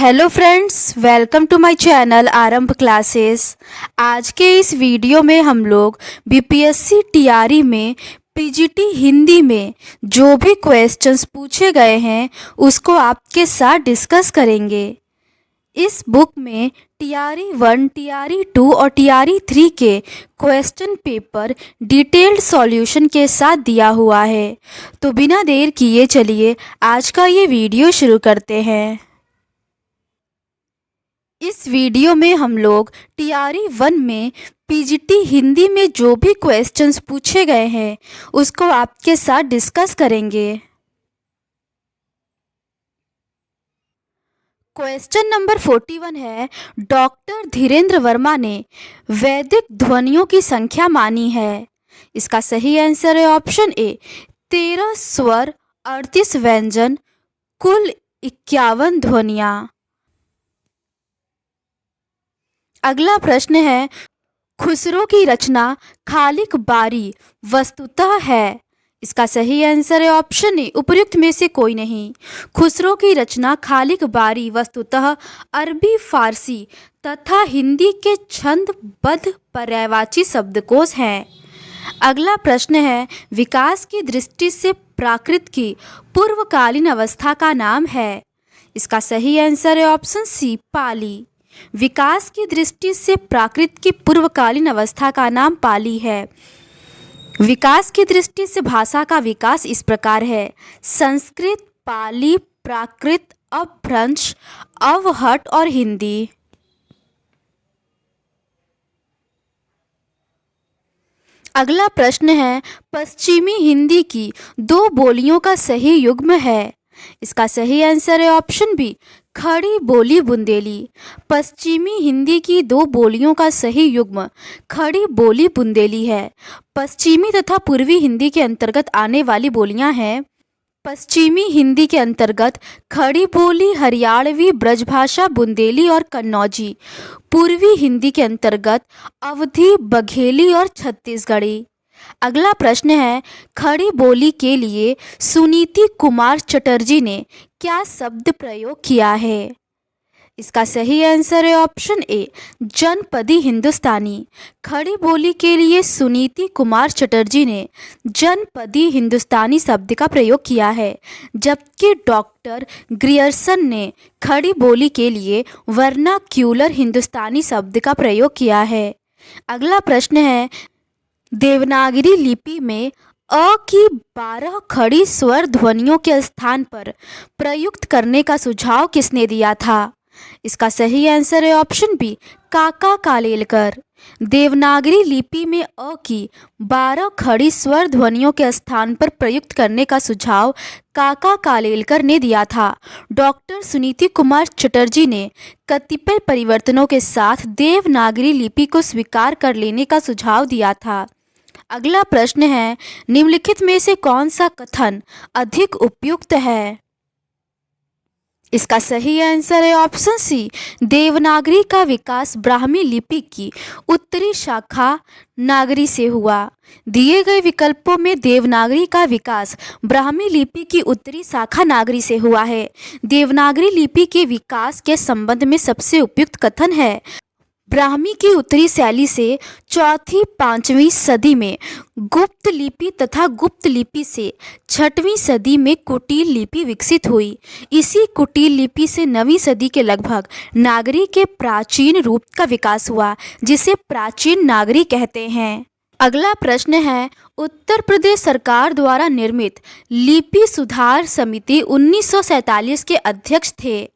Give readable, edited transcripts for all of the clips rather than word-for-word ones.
Hello friends, welcome to my channel Aarambh classes. आज के इस वीडियो में हम लोग बीपीएससी टीआरई में पीजीटी हिंदी में जो भी क्वेश्चंस पूछे गए हैं उसको आपके साथ डिस्कस करेंगे। इस बुक में टीआरई 1, टीआरई 2 और टीआरई 3 के क्वेश्चन पेपर डिटेल्ड सॉल्यूशन के साथ दिया हुआ है। तो बिना देर किए चलिए आज का ये वीडियो शुरू करते हैं। इस वीडियो में हम लोग टीआरई 1 में पीजीटी हिंदी में जो भी क्वेश्चंस पूछे गए हैं उसको आपके साथ डिस्कस करेंगे। क्वेश्चन नंबर 41 है, डॉक्टर धीरेन्द्र वर्मा ने वैदिक ध्वनियों की संख्या मानी है। इसका सही आंसर है ऑप्शन ए 13 स्वर 38 व्यंजन कुल 51 ध्वनियाँ। अगला प्रश्न है, खुसरो की रचना खालिक बारी वस्तुतः है। इसका सही आंसर है ऑप्शन ए उपर्युक्त में से कोई नहीं। खुसरो की रचना खालिक बारी वस्तुतः अरबी, फारसी तथा हिंदी के छंदबद्ध पर्यायवाची शब्दकोश हैं। अगला प्रश्न है, विकास की दृष्टि से प्राकृत की पूर्वकालीन अवस्था का नाम है। इसका सही आंसर है ऑप्शन सी पाली। विकास की दृष्टि से प्राकृत की पूर्वकालीन अवस्था का नाम पाली है। विकास की दृष्टि से भाषा का विकास इस प्रकार है: संस्कृत, पाली, प्राकृत, अपभ्रंश, अवहट और हिंदी। अगला प्रश्न है, पश्चिमी हिंदी की दो बोलियों का सही युग्म है। इसका सही आंसर है ऑप्शन बी खड़ी बोली बुंदेली। पश्चिमी हिंदी की दो बोलियों का सही युग्म खड़ी बोली बुंदेली है। पश्चिमी तथा पूर्वी हिंदी के अंतर्गत आने वाली बोलियां हैं। पश्चिमी हिंदी के अंतर्गत खड़ी बोली, हरियाणवी, ब्रजभाषा, बुंदेली और कन्नौजी। पूर्वी हिंदी के अंतर्गत अवधी, बघेली और छत्तीसगढ़ी। अगला प्रश्न है, खड़ी बोली के लिए सुनीति कुमार चटर्जी ने क्या शब्द प्रयोग किया है। इसका सही आंसर है ऑप्शन ए जनपदी हिंदुस्तानी। खड़ी बोली के लिए सुनीति कुमार चटर्जी ने जनपदी हिंदुस्तानी शब्द का प्रयोग किया है, जबकि डॉक्टर ग्रियर्सन ने खड़ी बोली के लिए वर्नाक्यूलर हिंदुस्तानी शब्द का प्रयोग किया है। अगला प्रश्न है, देवनागरी लिपि में अ की 12 खड़ी स्वर ध्वनियों के स्थान पर प्रयुक्त करने का सुझाव किसने दिया था। इसका सही आंसर है ऑप्शन बी काका कालेलकर। देवनागरी लिपि में अ की 12 खड़ी स्वर ध्वनियों के स्थान पर प्रयुक्त करने का सुझाव काका कालेलकर ने दिया था। डॉक्टर सुनीति कुमार चटर्जी ने कतिपय परिवर्तनों के साथ देवनागरी लिपि को स्वीकार कर लेने का सुझाव दिया था। अगला प्रश्न है, निम्नलिखित में से कौन सा कथन अधिक उपयुक्त है। इसका सही आंसर है ऑप्शन सी देवनागरी का विकास ब्राह्मी लिपि की उत्तरी शाखा नागरी से हुआ। दिए गए विकल्पों में देवनागरी का विकास ब्राह्मी लिपि की उत्तरी शाखा नागरी से हुआ है। देवनागरी लिपि के विकास के संबंध में सबसे उपयुक्त कथन है, ब्राह्मी की उत्तरी शैली से 4वीं-5वीं सदी में गुप्त लिपि तथा गुप्त लिपि से 6वीं सदी में कुटिल लिपि विकसित हुई। इसी कुटिल लिपि से 9वीं सदी के लगभग नागरी के प्राचीन रूप का विकास हुआ, जिसे प्राचीन नागरी कहते हैं। अगला प्रश्न है, उत्तर प्रदेश सरकार द्वारा निर्मित लिपि सुधार समिति 1947 के अध्यक्ष थे।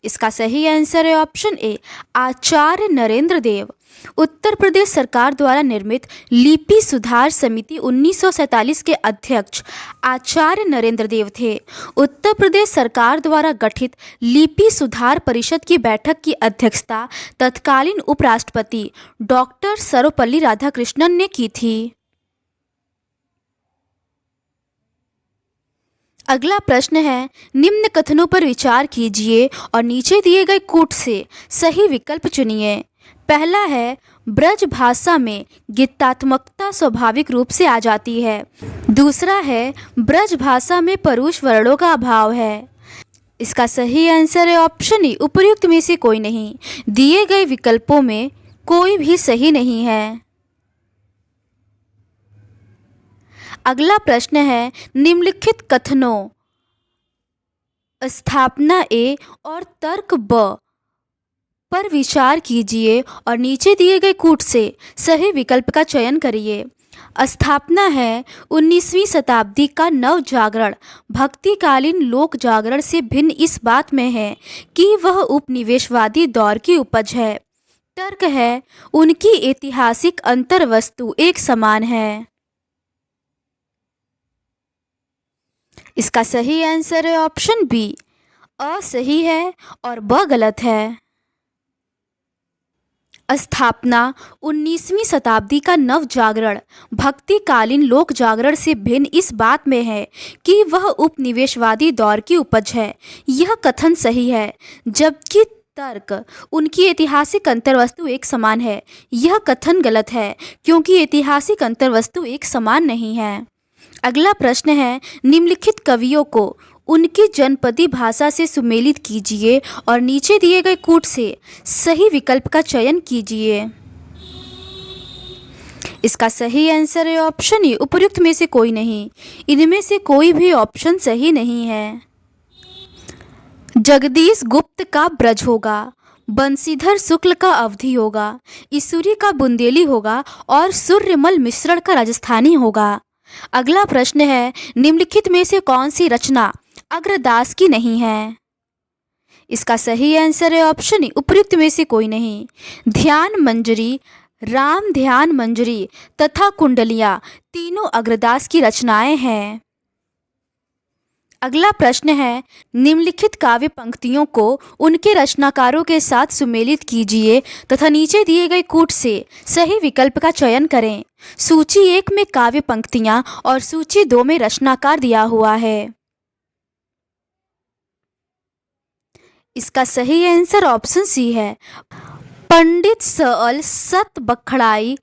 इसका सही आंसर है ऑप्शन ए आचार्य नरेंद्र देव। उत्तर प्रदेश सरकार द्वारा निर्मित लिपि सुधार समिति 1947 के अध्यक्ष आचार्य नरेंद्र देव थे। उत्तर प्रदेश सरकार द्वारा गठित लिपि सुधार परिषद की बैठक की अध्यक्षता तत्कालीन उपराष्ट्रपति डॉक्टर सर्वपल्ली राधाकृष्णन ने की थी। अगला प्रश्न है, निम्न कथनों पर विचार कीजिए और नीचे दिए गए कूट से सही विकल्प चुनिए। पहला है, ब्रज भाषा में गीतात्मकता स्वाभाविक रूप से आ जाती है। दूसरा है, ब्रज भाषा में परुष वर्णों का अभाव है। इसका सही आंसर है ऑप्शन ई, उपर्युक्त में से कोई नहीं। दिए गए विकल्पों में कोई भी सही नहीं है। अगला प्रश्न है, निम्नलिखित कथनों स्थापना ए और तर्क ब पर विचार कीजिए और नीचे दिए गए कूट से सही विकल्प का चयन करिए। स्थापना है 19वीं शताब्दी का नव जागरण भक्तिकालीन लोक जागरण से भिन्न इस बात में है कि वह उपनिवेशवादी दौर की उपज है। तर्क है उनकी ऐतिहासिक अंतर्वस्तु एक समान है। इसका सही आंसर है ऑप्शन बी, अ सही है और ब गलत है। स्थापना 19वीं शताब्दी का नव जागरण भक्तिकालीन लोक जागरण से भिन्न इस बात में है कि वह उपनिवेशवादी दौर की उपज है। यह कथन सही है, जबकि तर्क उनकी ऐतिहासिक अंतर्वस्तु एक समान है। यह कथन गलत है, क्योंकि ऐतिहासिक अंतर्वस्तु एक समान नहीं है। अगला प्रश्न है, निम्नलिखित कवियों को उनकी जनपदी भाषा से सुमेलित कीजिए और नीचे दिए गए कूट से सही विकल्प का चयन कीजिए। इसका सही आंसर है ऑप्शन ई, उपर्युक्त में से कोई नहीं। इनमें से कोई भी ऑप्शन सही नहीं है। जगदीश गुप्त का ब्रज होगा, बंशीधर शुक्ल का अवधी होगा, ईसुरी का बुंदेली होगा और सूर्यमल मिश्रण का राजस्थानी होगा। अगला प्रश्न है, निम्नलिखित में से कौन सी रचना अग्रदास की नहीं है। इसका सही आंसर है ऑप्शन ई, उपर्युक्त में से कोई नहीं। ध्यान मंजरी, राम ध्यान मंजरी तथा कुंडलियां तीनों अग्रदास की रचनाएं हैं। अगला प्रश्न है, निम्नलिखित काव्य पंक्तियों को उनके रचनाकारों के साथ सुमेलित कीजिए तथा नीचे दिए गए कूट से सही विकल्प का चयन करें। सूची 1 में काव्य पंक्तियां और सूची 2 में रचनाकार दिया हुआ है। इसका सही आंसर ऑप्शन सी है। पंडित सअल सत बखड़ाई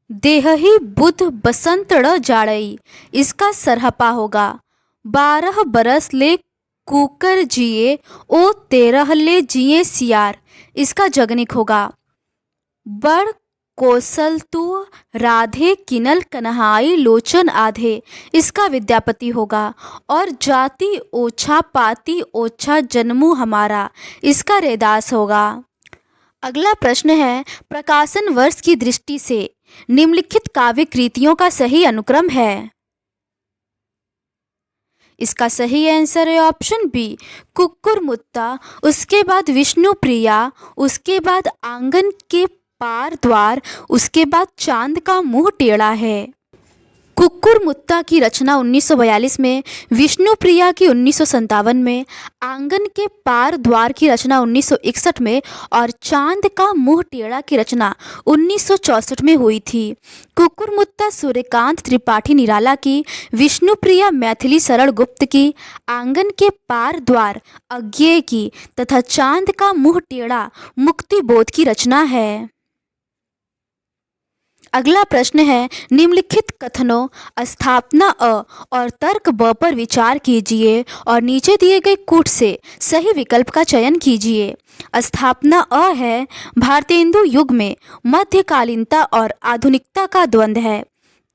देहही बुध बसंतड़ जाड़ई। इसका सरहपा होगा 12 बरस ले कुकर जिए ओ 13 ले जिए सियार। इसका जगनिक होगा बड़ कौशल तू राधे किनल कन्हाई लोचन आधे। इसका विद्यापति होगा और जाति ओछा पाती ओछा जन्मू हमारा। इसका रैदास होगा। अगला प्रश्न है, प्रकाशन वर्ष की दृष्टि से निम्नलिखित काव्य कृतियों का सही अनुक्रम है। इसका सही आंसर है ऑप्शन बी, कुक्कुर मुत्ता, उसके बाद विष्णु प्रिया, उसके बाद आंगन के पार द्वार, उसके बाद चांद का मुंह टेढ़ा है। कुक्कुर मुत्ता की रचना 1942 में, विष्णु प्रिया की 1957 में, आंगन के पार द्वार की रचना 1961 में और चांद का मुंह टेढ़ा की रचना 1964 में हुई थी। कुक्कुर मुत्ता सूर्यकांत त्रिपाठी निराला की, विष्णु प्रिया मैथिली सरल गुप्त की, आंगन के पार द्वार अज्ञेय की तथा चांद का मुंह टेढ़ा मुक्ति बोध की रचना है। अगला प्रश्न है, निम्नलिखित कथनों स्थापना अ और तर्क ब पर विचार कीजिए और नीचे दिए गए कूट से सही विकल्प का चयन कीजिए। स्थापना अ है, भारतेंदु युग में मध्यकालीनता और आधुनिकता का द्वंद्व है।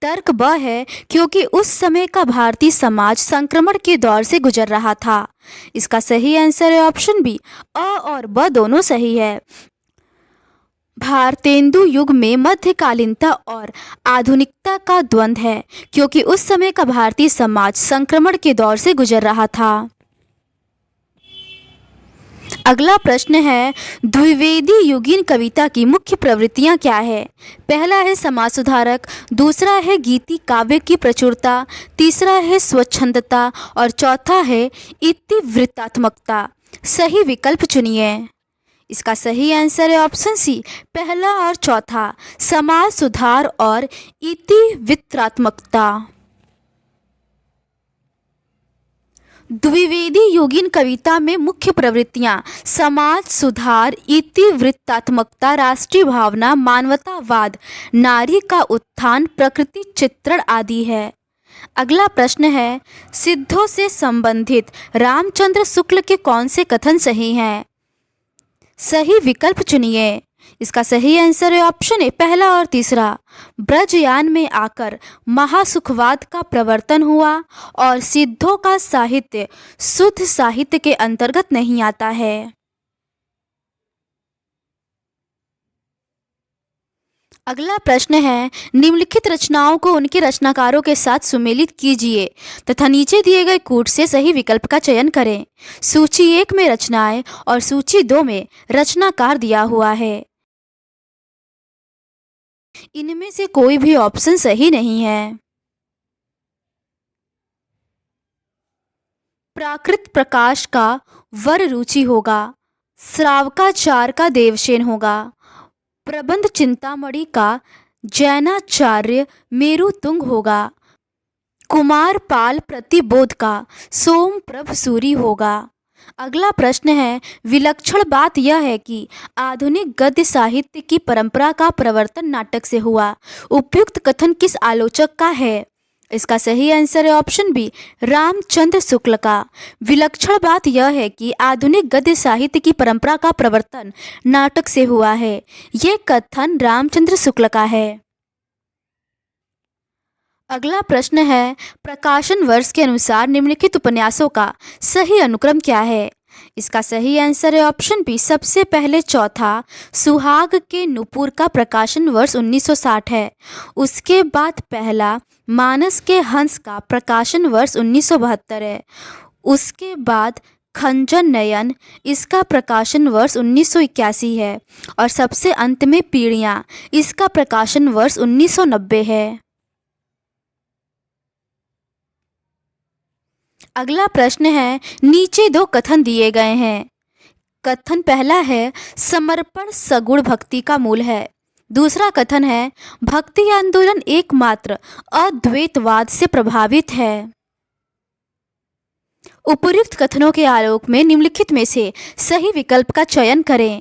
तर्क ब है, क्योंकि उस समय का भारतीय समाज संक्रमण के दौर से गुजर रहा था। इसका सही आंसर है ऑप्शन बी, अ और ब दोनों सही है। भारतेंदु युग में मध्यकालीनता और आधुनिकता का द्वंद्व है, क्योंकि उस समय का भारतीय समाज संक्रमण के दौर से गुजर रहा था। अगला प्रश्न है, द्विवेदी युगीन कविता की मुख्य प्रवृत्तियां क्या है। पहला है समाज सुधारक, दूसरा है गीति काव्य की प्रचुरता, तीसरा है स्वच्छंदता और चौथा है इतिवृत्तात्मकता। सही विकल्प चुनिए। इसका सही आंसर है ऑप्शन सी, पहला और चौथा, समाज सुधार और इतिवृत्तात्मकता। द्विवेदी युगीन कविता में मुख्य प्रवृत्तियां समाज सुधार, इतिवृत्तात्मकता, राष्ट्रीय भावना, मानवतावाद, नारी का उत्थान, प्रकृति चित्रण आदि है। अगला प्रश्न है, सिद्धों से संबंधित रामचंद्र शुक्ल के कौन से कथन सही हैं? सही विकल्प चुनिए। इसका सही आंसर है ऑप्शन ए, पहला और तीसरा। ब्रजयान में आकर महासुखवाद का प्रवर्तन हुआ और सिद्धों का साहित्य शुद्ध साहित्य के अंतर्गत नहीं आता है। अगला प्रश्न है, निम्नलिखित रचनाओं को उनके रचनाकारों के साथ सुमेलित कीजिए तथा नीचे दिए गए कूट से सही विकल्प का चयन करें। सूची 1 में रचनाएं और सूची 2 में रचनाकार दिया हुआ है। इनमें से कोई भी ऑप्शन सही नहीं है। प्राकृत प्रकाश का वर रुचि होगा, श्रावकाचार का देवसेन होगा, प्रबंध चिंतामणि का जैनाचार्य मेरुतुंग होगा, कुमार पाल प्रतिबोध का सोमप्रभ सूरी होगा। अगला प्रश्न है, विलक्षण बात यह है कि आधुनिक गद्य साहित्य की परंपरा का प्रवर्तन नाटक से हुआ। उपयुक्त कथन किस आलोचक का है? इसका सही आंसर है ऑप्शन बी, रामचंद्र शुक्ल का। विलक्षण बात यह है कि आधुनिक गद्य साहित्य की परंपरा का प्रवर्तन नाटक से हुआ है। ये कथन रामचंद्र शुक्ल का है। अगला प्रश्न है, प्रकाशन वर्ष के अनुसार निम्नलिखित उपन्यासों का सही अनुक्रम क्या है? इसका सही आंसर है ऑप्शन बी, सबसे पहले चौथा सुहाग के नुपुर का प्रकाशन वर्ष 1960 है। उसके बाद पहला मानस के हंस का प्रकाशन वर्ष 1972 है। उसके बाद खंजन नयन, इसका प्रकाशन वर्ष 1981 है और सबसे अंत में पीढ़ियाँ, इसका प्रकाशन वर्ष 1990 है। अगला प्रश्न है, नीचे 2 कथन दिए गए हैं। कथन पहला है, समर्पण सगुण भक्ति का मूल है। दूसरा कथन है, भक्ति आंदोलन एकमात्र अद्वैतवाद से प्रभावित है। उपर्युक्त कथनों के आलोक में निम्नलिखित में से सही विकल्प का चयन करें।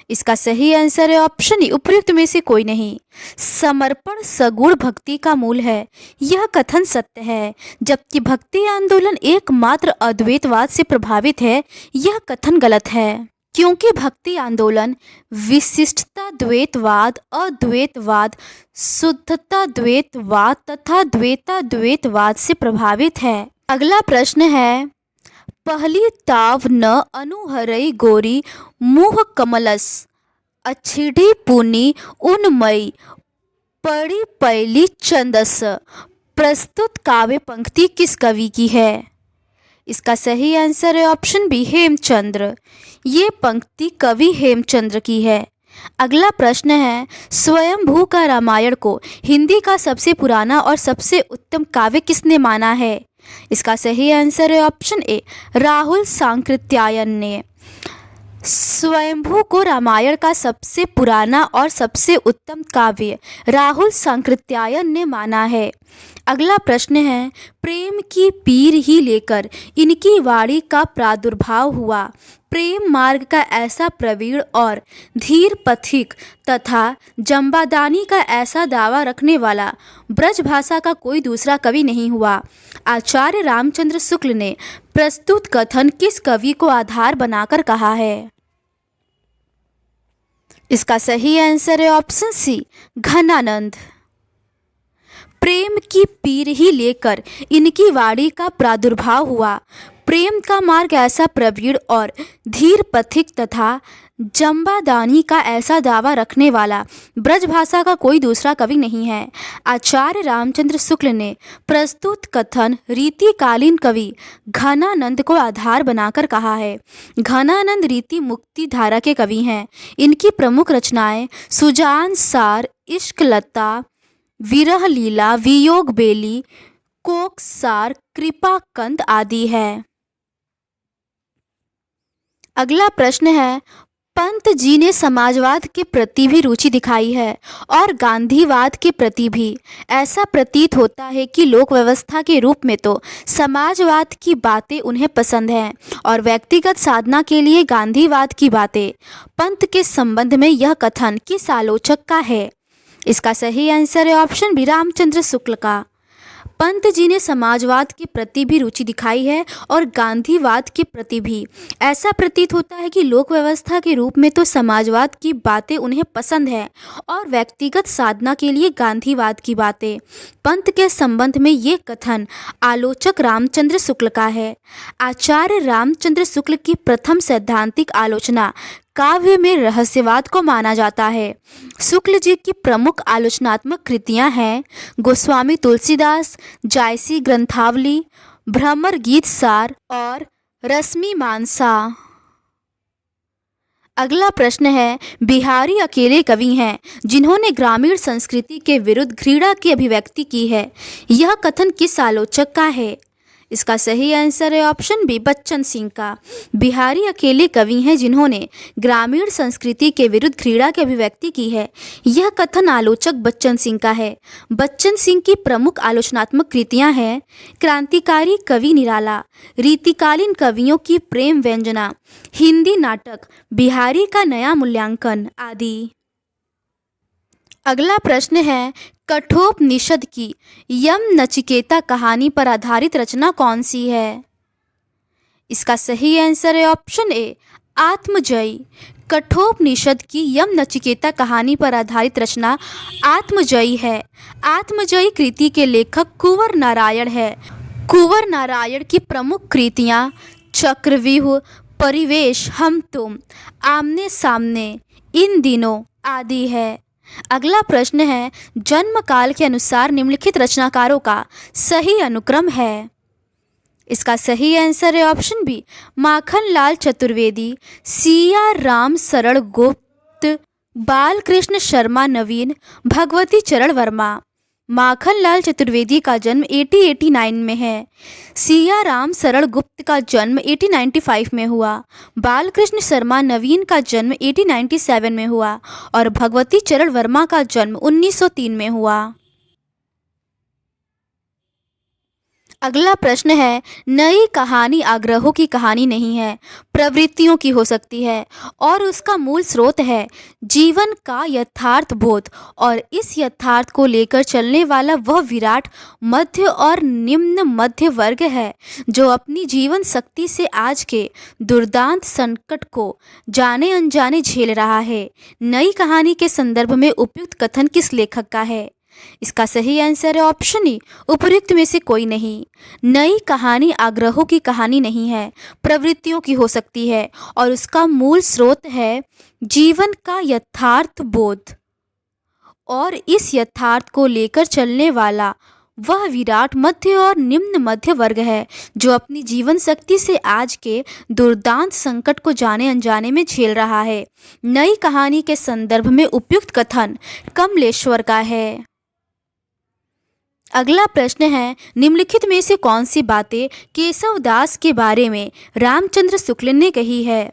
इसका सही आंसर है ऑप्शन ई, उपर्युक्त में से कोई नहीं। समर्पण सगुण भक्ति का मूल है, यह कथन सत्य है, जबकि भक्ति आंदोलन एकमात्र अद्वैतवाद से प्रभावित है, यह कथन गलत है। क्योंकि भक्ति आंदोलन विशिष्टता द्वैतवाद, अद्वैतवाद, शुद्धता द्वैतवाद तथा द्वैताद्वैतवाद से प्रभावित है। अगला प्रश्न है, पहली ताव न अनुहरई गोरी मुह कमलस, अछिड़ी पुनी उन्मयी पड़ी पैली चंदस। प्रस्तुत काव्य पंक्ति किस कवि की है? इसका सही आंसर है ऑप्शन बी, हेमचंद्र। ये पंक्ति कवि हेमचंद्र की है। अगला प्रश्न है, स्वयंभू का रामायण को हिंदी का सबसे पुराना और सबसे उत्तम काव्य किसने माना है? इसका सही आंसर है ऑप्शन ए, राहुल सांकृत्यायन ने। स्वयंभू को रामायण का सबसे पुराना और सबसे उत्तम काव्य राहुल सांकृत्यायन ने माना है। अगला प्रश्न है, प्रेम की पीर ही लेकर इनकी वाणी का प्रादुर्भाव हुआ। प्रेम मार्ग का ऐसा प्रवीण और धीर पथिक तथा जम्बादानी का ऐसा दावा रखने वाला ब्रजभाषा का कोई दूसरा कवि नहीं हुआ। आचार्य रामचंद्र शुक्ल ने प्रस्तुत कथन किस कवि को आधार बनाकर कहा है? इसका सही आंसर है ऑप्शन सी, घनानंद। प्रेम की पीर ही लेकर इनकी वाणी का प्रादुर्भाव हुआ। प्रेम का मार्ग ऐसा प्रवीण और धीर पथिक तथा जम्बादानी का ऐसा दावा रखने वाला ब्रजभाषा का कोई दूसरा कवि नहीं है। आचार्य रामचंद्र शुक्ल ने प्रस्तुत कथन रीतिकालीन कवि घनानंद को आधार बनाकर कहा है। घनानंद रीति मुक्ति धारा के कवि हैं। इनकी प्रमुख रचनाएं सुजान सार, इश्कलता, विरह लीला, वियोग बेली, कोकसार, कृपाकंद आदि है। अगला प्रश्न है, पंत जी ने समाजवाद के प्रति भी रुचि दिखाई है और गांधीवाद के प्रति भी। ऐसा प्रतीत होता है कि लोक व्यवस्था के रूप में तो समाजवाद की बातें उन्हें पसंद हैं और व्यक्तिगत साधना के लिए गांधीवाद की बातें। पंत के संबंध में यह कथन किस आलोचक का है? इसका सही आंसर है ऑप्शन बी, रामचंद्र शुक्ल का। पंत जी ने समाजवाद के प्रति भी रुचि दिखाई है और गांधीवाद के प्रति भी। ऐसा प्रतीत होता है कि लोक व्यवस्था के रूप में तो समाजवाद की बातें उन्हें पसंद है और व्यक्तिगत साधना के लिए गांधीवाद की बातें। पंत के संबंध में ये कथन आलोचक रामचंद्र शुक्ल का है। आचार्य रामचंद्र शुक्ल की प्रथम सैद्धांतिक आलोचना काव्य में रहस्यवाद को माना जाता है। शुक्ल जी की प्रमुख आलोचनात्मक कृतियां हैं गोस्वामी तुलसीदास, जायसी ग्रंथावली, भ्रमर गीत सार और रश्मि मानसा। अगला प्रश्न है, बिहारी अकेले कवि हैं जिन्होंने ग्रामीण संस्कृति के विरुद्ध घृणा की अभिव्यक्ति की है। यह कथन किस आलोचक का है? इसका सही आंसर है ऑप्शन बी, बच्चन सिंह का। बिहारी अकेले कवि हैं जिन्होंने ग्रामीण संस्कृति के विरुद्ध घृणा की अभिव्यक्ति की है। यह कथन आलोचक बच्चन सिंह का है। बच्चन सिंह की प्रमुख आलोचनात्मक कृतियां हैं क्रांतिकारी कवि निराला, रीतिकालीन कवियों की प्रेम व्यंजना, हिंदी नाटक, बिहारी का नया मूल्यांकन आदि। अगला प्रश्न है, कठोपनिषद की यम नचिकेता कहानी पर आधारित रचना कौन सी है? इसका सही आंसर है ऑप्शन ए, आत्मजयी। कठोपनिषद की यम नचिकेता कहानी पर आधारित रचना आत्मजयी है। आत्मजयी कृति के लेखक कुंवर नारायण है। कुंवर नारायण की प्रमुख कृतियां चक्रव्यूह, परिवेश, हम तुम, आमने सामने, इन दिनों आदि है। अगला प्रश्न है, जन्म काल के अनुसार निम्नलिखित रचनाकारों का सही अनुक्रम है। इसका सही आंसर है ऑप्शन बी, माखनलाल चतुर्वेदी, सिया राम सरल गुप्त, बालकृष्ण शर्मा नवीन, भगवती चरण वर्मा। माखनलाल चतुर्वेदी का जन्म 1889 में है। सिया राम सरल गुप्त का जन्म 1895 में हुआ। बालकृष्ण शर्मा नवीन का जन्म 1897 में हुआ और भगवती चरण वर्मा का जन्म 1903 में हुआ। अगला प्रश्न है, नई कहानी आग्रहों की कहानी नहीं है, प्रवृत्तियों की हो सकती है और उसका मूल स्रोत है जीवन का यथार्थ बोध और इस यथार्थ को लेकर चलने वाला वह विराट मध्य और निम्न मध्य वर्ग है जो अपनी जीवन शक्ति से आज के दुर्दांत संकट को जाने अनजाने झेल रहा है। नई कहानी के संदर्भ में उपयुक्त कथन किस लेखक का है? इसका सही आंसर है ऑप्शन ई, उपयुक्त में से कोई नहीं। नई कहानी आग्रहों की कहानी नहीं है, प्रवृत्तियों की हो सकती है और उसका मूल स्रोत है जीवन का यथार्थ बोध और इस यथार्थ को लेकर चलने वाला वह विराट मध्य और निम्न मध्य वर्ग है जो अपनी जीवन शक्ति से आज के दुर्दांत संकट को जाने अनजाने में झेल रहा है। नई कहानी के संदर्भ में उपयुक्त कथन कमलेश्वर का है। अगला प्रश्न है, निम्नलिखित में से कौन सी बातें केशव दास के बारे में रामचंद्र शुक्ल ने कही है?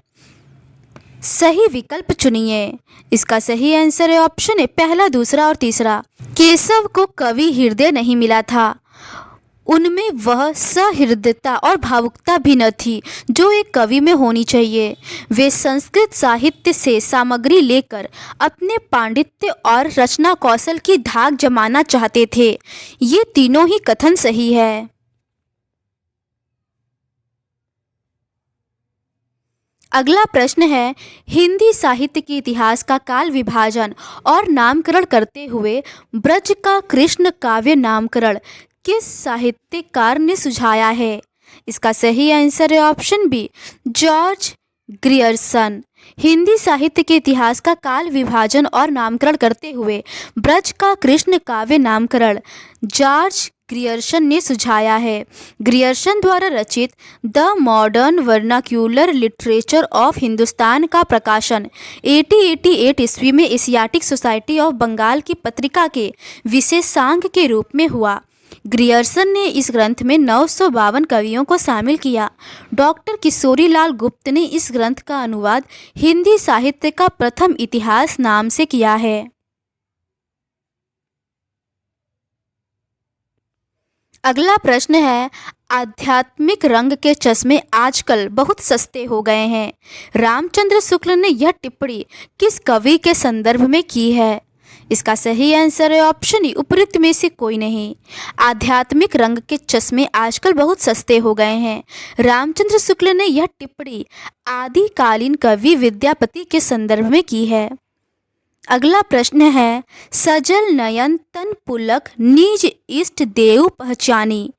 सही विकल्प चुनिए। इसका सही आंसर है ऑप्शन ए, पहला, दूसरा और तीसरा। केशव को कवि हृदय नहीं मिला था, उनमें वह सहृदयता और भावुकता भी न थी जो एक कवि में होनी चाहिए। वे संस्कृत साहित्य से सामग्री लेकर अपने पांडित्य और रचना कौशल की धाक जमाना चाहते थे। ये तीनों ही कथन सही है। अगला प्रश्न है, हिंदी साहित्य के इतिहास का काल विभाजन और नामकरण करते हुए ब्रज का कृष्ण काव्य नामकरण किस साहित्यकार ने सुझाया है? इसका सही आंसर है option B, George Grierson. Hindi साहित्य के इतिहास का काल विभाजन और नामकरण करते हुए ब्रज का कृष्ण काव्य नामकरण जॉर्ज ग्रियर्सन ने सुझाया है। ग्रियर्सन द्वारा रचित the modern vernacular literature of Hindustan का प्रकाशन 1888 ईस्वी में एशियाटिक सोसाइटी ऑफ बंगाल की पत्रिका के विशेषांक के रूप में हुआ। ग्रियर्सन ने इस ग्रंथ में 952 कवियों को शामिल किया। डॉक्टर किशोरीलाल गुप्त ने इस ग्रंथ का अनुवाद हिंदी साहित्य का प्रथम इतिहास नाम से किया है। अगला प्रश्न है, आध्यात्मिक रंग के चश्मे आजकल बहुत सस्ते हो गए हैं। रामचंद्र शुक्ल ने यह टिप्पणी किस कवि के संदर्भ में की है? इसका सही आंसर है ऑप्शन ई, उपयुक्त में से कोई नहीं। आध्यात्मिक रंग के चश्मे आजकल बहुत सस्ते हो गए हैं। रामचंद्र शुक्ल ने यह टिप्पणी आदिकालीन कवि विद्यापति के संदर्भ में की है। अगला प्रश्न है, सजल नयन तन पुलक निज इष्ट देव पहचानी,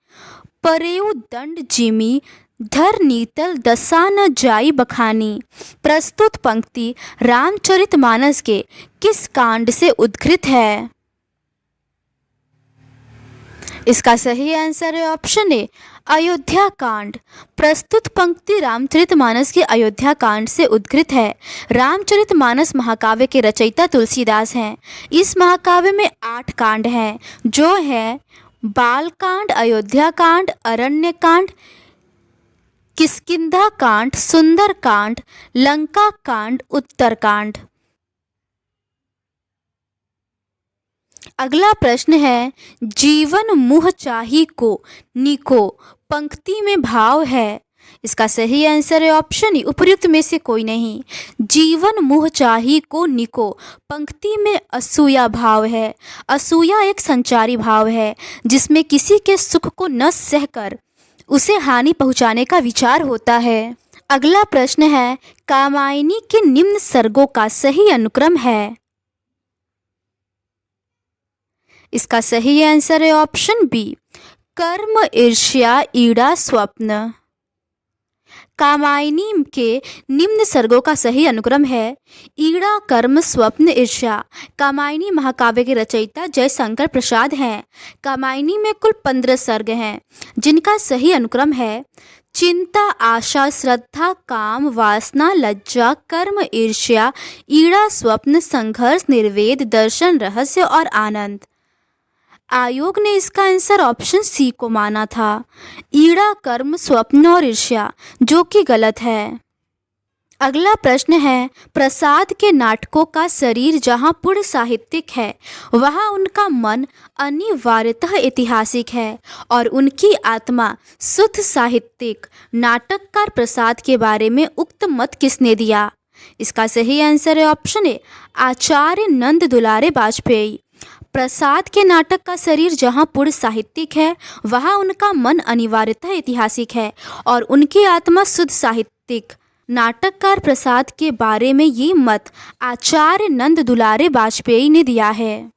परेउ दंड जिमी धर नीतल दशा न जाई बखानी। प्रस्तुत पंक्ति रामचरितमानस के किस कांड से उद्धृत है? इसका सही आंसर है ऑप्शन ए, अयोध्या कांड। प्रस्तुत पंक्ति रामचरितमानस के अयोध्या कांड से उद्धृत है। रामचरितमानस महाकाव्य के रचयिता तुलसीदास हैं। इस महाकाव्य में 8 कांड हैं, जो है बालकांड, अयोध्या कांड, अरण्य कांड, किष्किंधा कांड, सुंदर कांड, लंका कांड, उत्तरकांड। अगला प्रश्न है, जीवन मुह चाही को निको पंक्ति में भाव है। इसका सही आंसर है ऑप्शन ई, उपयुक्त में से कोई नहीं। जीवन मुह चाही को निको पंक्ति में असूया भाव है। असूया एक संचारी भाव है जिसमें किसी के सुख को न सहकर उसे हानि पहुंचाने का विचार होता है। अगला प्रश्न है, कामायनी के निम्न सर्गों का सही अनुक्रम है। इसका सही आंसर है ऑप्शन बी, कर्म, ईर्ष्या, ईड़ा, स्वप्न। कामायनी के निम्न सर्गों का सही अनुक्रम है ईड़ा, कर्म, स्वप्न, ईर्ष्या। कामायनी महाकाव्य के रचयिता जयशंकर प्रसाद हैं। कामायनी में कुल 15 सर्ग हैं, जिनका सही अनुक्रम है चिंता, आशा, श्रद्धा, काम, वासना, लज्जा, कर्म, ईर्ष्या, ईड़ा, स्वप्न, संघर्ष, निर्वेद, दर्शन, रहस्य और आनंद। आयोग ने इसका आंसर ऑप्शन सी को माना था, ईड़ा, कर्म, स्वप्न और ईर्ष्या, जो कि गलत है। अगला प्रश्न है, प्रसाद के नाटकों का शरीर जहाँ पूर्ण साहित्यिक है, वहाँ उनका मन अनिवार्यतः ऐतिहासिक है और उनकी आत्मा शुद्ध साहित्यिक। नाटककार प्रसाद के बारे में उक्त मत किसने दिया? इसका सही आंसर है ऑप्शन ए, आचार्य नंद दुलारे वाजपेयी। प्रसाद के नाटक का शरीर जहाँ पूर्ण साहित्यिक है, वहाँ उनका मन अनिवार्यतः ऐतिहासिक है और उनकी आत्मा शुद्ध साहित्यिक। नाटककार प्रसाद के बारे में ये मत आचार्य नंद दुलारे वाजपेयी ने दिया है।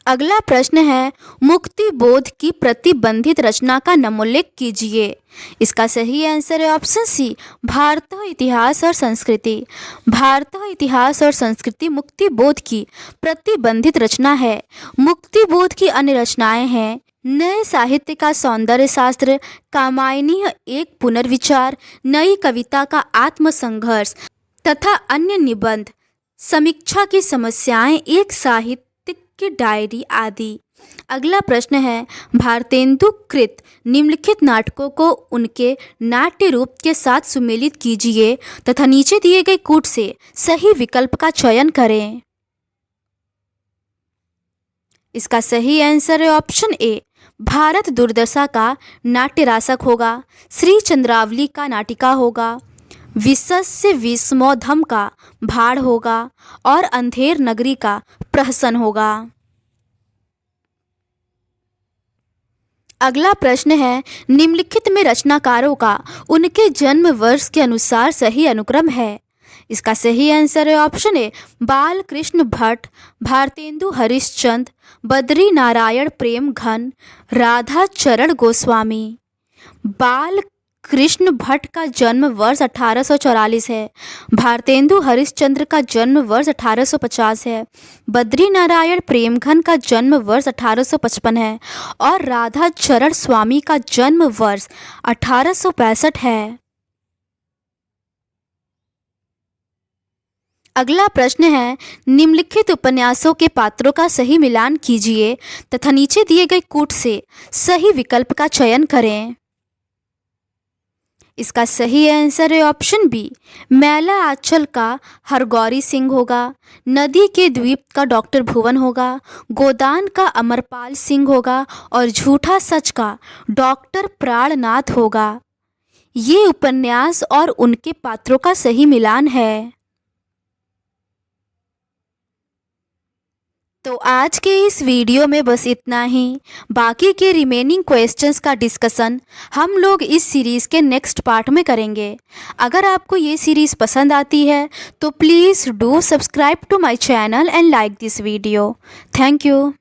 अगला प्रश्न है, मुक्ति बोध की प्रतिबंधित रचना का नामोल्लेख कीजिए। इसका सही आंसर है ऑप्शन सी, भारत इतिहास और संस्कृति। भारत इतिहास और संस्कृति मुक्ति बोध की प्रतिबंधित रचना है। मुक्ति बोध की अन्य रचनाएं हैं नए साहित्य का सौंदर्य शास्त्र, कामायनी एक पुनर्विचार, नई कविता का आत्मसंघर्ष तथा अन्य निबंध, समीक्षा की समस्याएं, एक साहित्यिक की डायरी आदि। अगला प्रश्न है, भारतेंदु कृत निम्नलिखित नाटकों को उनके नाट्य रूप के साथ सुमेलित कीजिए तथा नीचे दिए गए कूट से सही विकल्प का चयन करें। इसका सही आंसर है ऑप्शन ए, भारत दुर्दशा का नाट्य रासक होगा, श्री चंद्रावली का नाटिका होगा, विशस्य विस्मोधम का भाड़ होगा और अंधेर नगरी का प्रहसन होगा। अगला प्रश्न है, निम्नलिखित में रचनाकारों का उनके जन्म वर्ष के अनुसार सही अनुक्रम है। इसका सही आंसर है ऑप्शन ए, बाल कृष्ण भट्ट, भारतेंदु हरिश्चंद्र, बद्री नारायण प्रेम घन, राधा चरण गोस्वामी। बाल कृष्ण भट्ट का जन्म वर्ष 1844 है, भारतेंदु हरिश्चंद्र का जन्म वर्ष 1850 है, बद्री नारायण प्रेमघन का जन्म वर्ष 1855 है और राधा चरण स्वामी का जन्म वर्ष 1865 है। अगला प्रश्न है, निम्नलिखित उपन्यासों के पात्रों का सही मिलान कीजिए तथा नीचे दिए गए कूट से सही विकल्प का चयन करें। इसका सही आंसर है ऑप्शन बी, मैला आंचल का हरगौरी सिंह होगा, नदी के द्वीप का डॉक्टर भुवन होगा, गोदान का अमरपाल सिंह होगा और झूठा सच का डॉक्टर प्राणनाथ होगा। ये उपन्यास और उनके पात्रों का सही मिलान है। तो आज के इस वीडियो में बस इतना ही। बाकी के रिमेनिंग क्वेश्चंस का डिस्कशन हम लोग इस सीरीज़ के नेक्स्ट पार्ट में करेंगे। अगर आपको ये सीरीज़ पसंद आती है तो please do subscribe to my channel and like this video. Thank you.